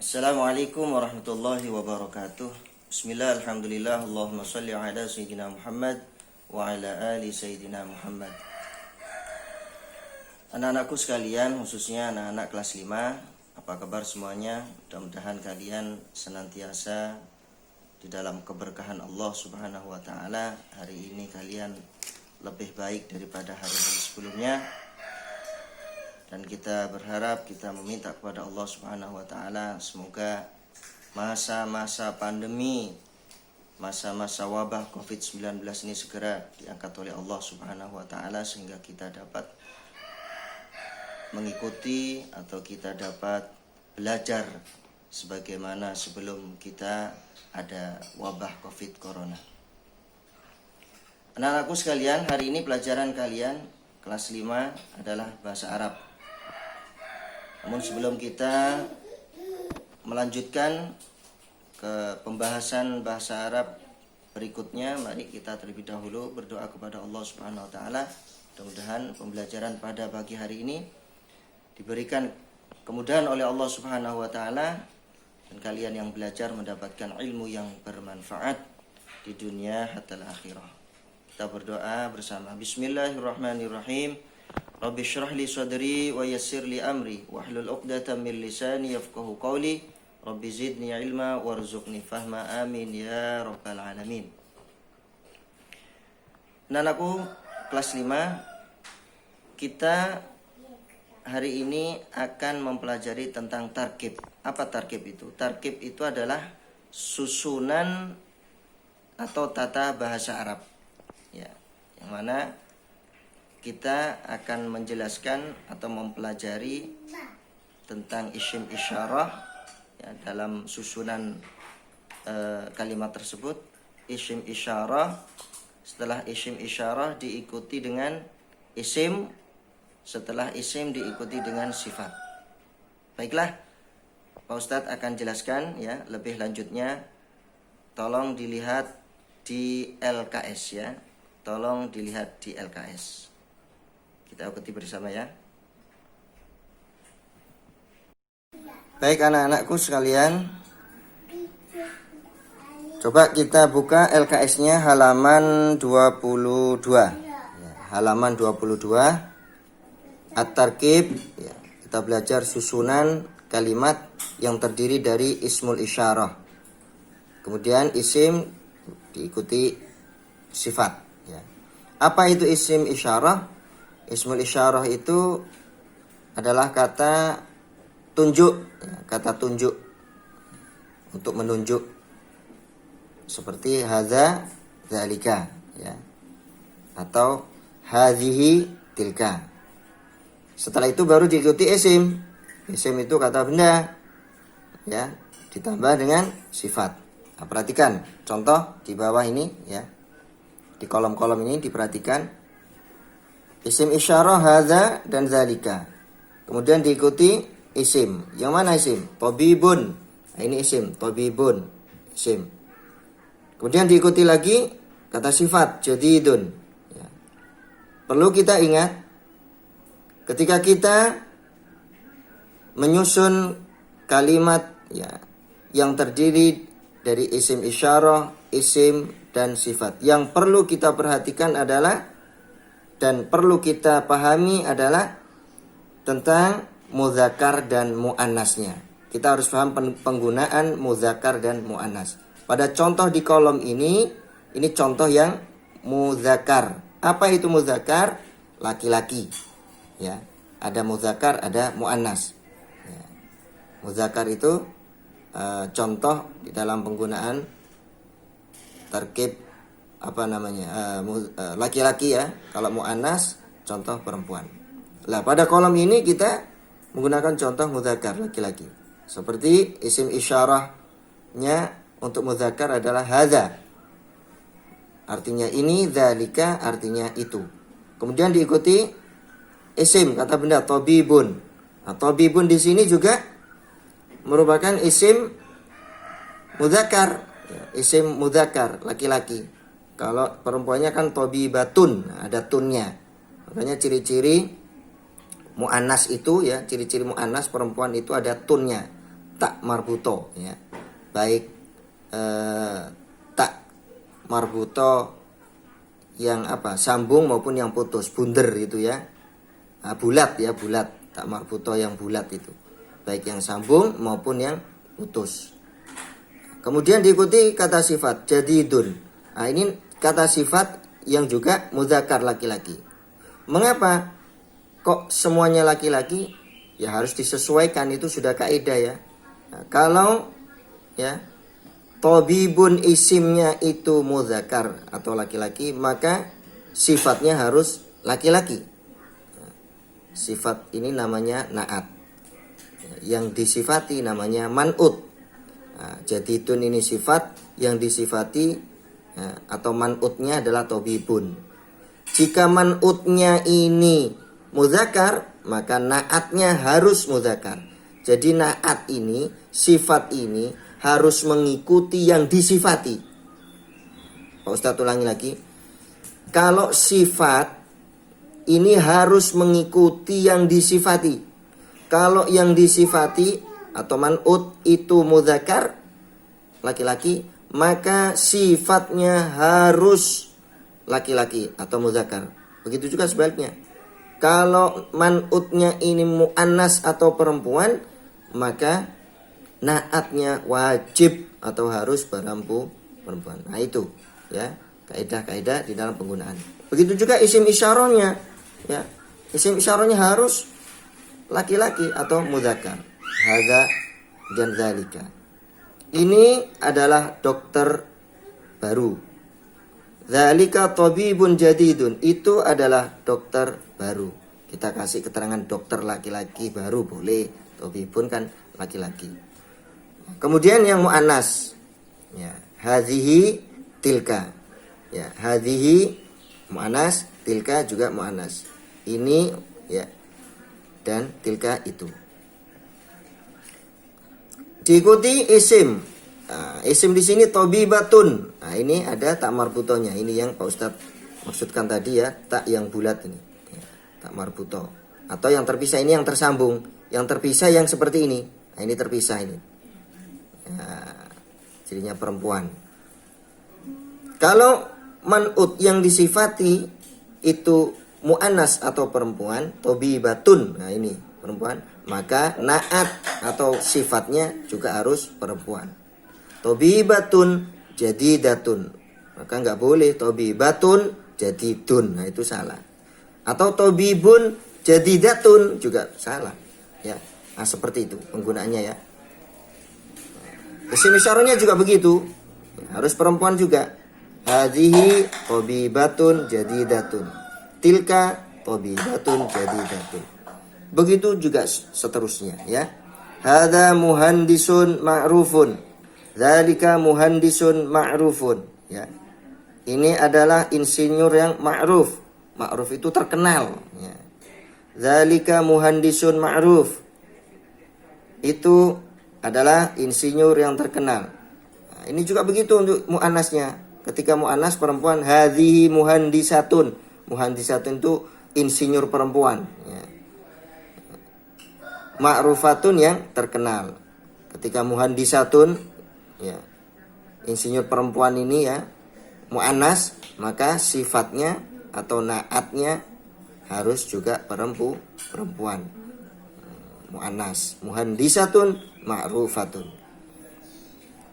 Assalamualaikum warahmatullahi wabarakatuh. Bismillah, alhamdulillah, Allahumma salli ala Sayyidina Muhammad wa ala ali Sayyidina Muhammad. Anak-anakku sekalian, khususnya anak-anak kelas 5, apa kabar semuanya? Mudah-mudahan kalian senantiasa di dalam keberkahan Allah Subhanahu wa taala. Hari ini kalian lebih baik daripada hari-hari sebelumnya. Dan kita berharap, kita meminta kepada Allah Subhanahu wa taala semoga masa-masa pandemi, masa-masa wabah Covid-19 ini segera diangkat oleh Allah Subhanahu wa taala sehingga kita dapat mengikuti atau kita dapat belajar sebagaimana sebelum kita ada wabah Covid Corona. Anak-anakku sekalian, hari ini pelajaran kalian kelas 5 adalah bahasa Arab. Namun sebelum kita melanjutkan ke pembahasan bahasa Arab berikutnya, mari kita terlebih dahulu berdoa kepada Allah Subhanahu wa taala. Mudah-mudahan pembelajaran pada pagi hari ini diberikan kemudahan oleh Allah Subhanahu wa taala dan kalian yang belajar mendapatkan ilmu yang bermanfaat di dunia hatta akhirah. Kita berdoa bersama. Bismillahirrahmanirrahim. Rabbi syrah li sadri wa yassir li amri wahlul 'uqdatam min lisani yafqahu qawli. Rabbi zidni ilma warzuqni fahma. Amin ya rabbal alamin. Anak-anakku kelas 5, kita hari ini akan mempelajari tentang tarkib. Apa tarkib itu? Tarkib itu adalah susunan atau tata bahasa Arab. Ya, yang mana kita akan menjelaskan atau mempelajari tentang isim isyarah ya, dalam susunan kalimat tersebut. Isim isyarah, setelah isim isyarah diikuti dengan isim, setelah isim diikuti dengan sifat. Baiklah, Pak Ustadz akan jelaskan ya lebih lanjutnya. Tolong dilihat di LKS ya. Tolong dilihat di LKS. Kita ikuti bersama ya. Baik anak-anakku sekalian, coba kita buka LKS-nya halaman 22 ya, halaman 22 At-Tarkib ya. Kita belajar susunan kalimat yang terdiri dari ismul isyarah, kemudian isim diikuti sifat ya. Apa itu isim isyarah? Ismul isyarah itu adalah kata tunjuk ya, kata tunjuk untuk menunjuk, seperti hadza dzalika ya, atau hadhihi tilka. Setelah itu baru diikuti isim. Isim itu kata benda ya, ditambah dengan sifat. Nah, perhatikan contoh di bawah ini ya. Di kolom-kolom ini diperhatikan. Isim isyarah hadza dan zalika. Kemudian diikuti isim. Yang mana isim? Tabibun. Nah, ini isim, tabibun. Isim. Kemudian diikuti lagi kata sifat, jadidun. Ya. Perlu kita ingat, ketika kita menyusun kalimat ya yang terdiri dari isim isyarah, isim dan sifat, yang perlu kita perhatikan adalah dan perlu kita pahami adalah tentang mudzakkar dan muannasnya. Kita harus paham penggunaan mudzakkar dan muannas. Pada contoh di kolom ini contoh yang mudzakkar. Apa itu mudzakkar? Laki-laki. Ya, ada mudzakkar, ada muannas. Ya. Mudzakkar itu contoh di dalam penggunaan tarkib laki-laki ya. Kalau muannas contoh perempuan. Lah pada kolom ini kita menggunakan contoh mudzakkar laki-laki. Seperti isim isyarahnya untuk mudzakkar adalah hadza. Artinya ini, dzalika artinya itu. Kemudian diikuti isim kata benda tabibun. Nah, tabibun di sini juga merupakan isim mudzakkar. Ya, isim mudzakkar laki-laki. Kalau perempuannya kan tabibatun, ada tunnya. Makanya ciri-ciri muannas itu ya, ciri-ciri muannas perempuan itu ada tunnya. tak marbuto ya. Baik tak marbuto yang sambung maupun yang putus, bunder itu ya. Bulat ya, bulat, tak marbuto yang bulat itu. Baik yang sambung maupun yang putus. Kemudian diikuti kata sifat jadidun. Nah, ini kata sifat yang juga mudzakkar laki-laki. Mengapa kok semuanya laki-laki? Ya harus disesuaikan, itu sudah kaidah ya. Nah, kalau ya tabibun isimnya itu mudzakkar atau laki-laki, maka sifatnya harus laki-laki. Sifat ini namanya na'at. Yang disifati namanya man'ut. Nah, jadidun ini sifat, yang disifati atau man'utnya adalah tabibun. Jika man'utnya ini mudzakkar, maka na'atnya harus mudzakkar. Jadi na'at ini, sifat ini harus mengikuti yang disifati. Pak Ustadz ulangi lagi. Kalau sifat ini harus mengikuti yang disifati. Kalau yang disifati atau man'ut itu mudzakkar laki-laki, maka sifatnya harus laki-laki atau mudzakkar. Begitu juga sebaliknya. Kalau man'utnya ini muannas atau perempuan, maka na'atnya wajib atau harus perempuan. Nah itu ya, kaidah-kaidah di dalam penggunaan. Begitu juga isim isyarahnya ya. Isim isyarahnya harus laki-laki atau mudzakkar. Hadza dan zalika. Ini adalah dokter baru. Zalika tabibun jadidun, itu adalah dokter baru. Kita kasih keterangan dokter laki-laki baru boleh, tabibun kan laki-laki. Kemudian yang muannas ya, hadhihi tilka. Ya, hadhihi muannas, tilka juga muannas. Ini ya, dan tilka itu. Diikuti isim. Nah, isim di sini tabibatun. Nah, ini ada tak marbutonya. Ini yang Pak Ustadz maksudkan tadi ya, tak yang bulat ini. Ya, tak marbuto. Atau yang terpisah, ini yang tersambung. Yang terpisah yang seperti ini. Nah, ini terpisah ini. Ya, jadinya perempuan. Kalau man'ut yang disifati itu muannas atau perempuan, tabibatun. Nah, ini perempuan, maka na'at atau sifatnya juga harus perempuan. Tabibatun jadidatun, maka nggak boleh tabibatun jadidun. Nah, itu salah. Atau tabibun jadidatun juga salah ya. Nah, seperti itu penggunaannya ya. Isim isyarahnya juga begitu, harus perempuan juga. Hadhihi tabibatun jadidatun, tilka tabibatun jadidatun. Begitu juga seterusnya ya. Hadza muhandisun ma'rufun, dzalika muhandisun ma'rufun ya. Ini adalah insinyur yang ma'ruf. Ma'ruf itu terkenal ya. Dzalika muhandisun ma'ruf, itu adalah insinyur yang terkenal. Nah, ini juga begitu untuk muannasnya. Ketika muannas perempuan, hadhihi muhandisatun. Muhandisatun itu insinyur perempuan ya. Ma'rufatun yang terkenal. Ketika muhandisatun ya, insinyur perempuan ini ya, muannas, maka sifatnya atau naatnya harus juga perempuan. Muannas, muhandisatun, ma'rufatun.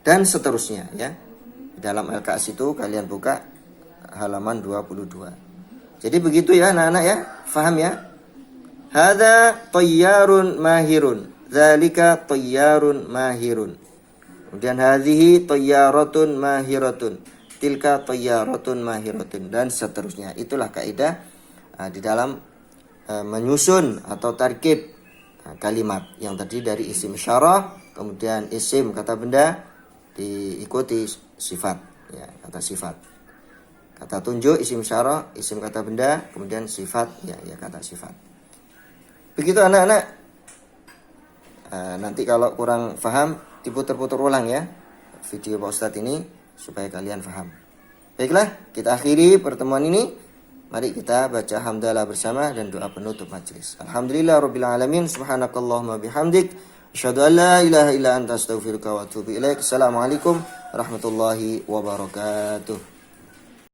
Dan seterusnya ya. Dalam LKS itu kalian buka halaman 22. Jadi begitu ya anak-anak ya, faham ya? Hadza tayyarun mahirun, dzalika tayyarun mahirun. Kemudian hadhihi tayyaratun mahiratun, tilka tayyaratun mahiratun, dan seterusnya. Itulah kaidah di dalam menyusun atau tarkib kalimat yang terdiri dari isim isyarah, kemudian isim kata benda, diikuti sifat ya, kata sifat. Kata tunjuk isim isyarah, isim kata benda, kemudian sifat ya kata sifat. Begitu anak-anak. Nanti kalau kurang paham diputar-putar ulang ya video Pak Ustadz ini supaya kalian paham. Baiklah, kita akhiri pertemuan ini. Mari kita baca hamdalah bersama dan doa penutup majelis. Alhamdulillah rabbil alamin, subhanakallahumma bihamdik, Asyhadu an la ilaha illa anta astaghfiruka wa atubu ilaik. Assalamualaikum warahmatullahi wabarakatuh.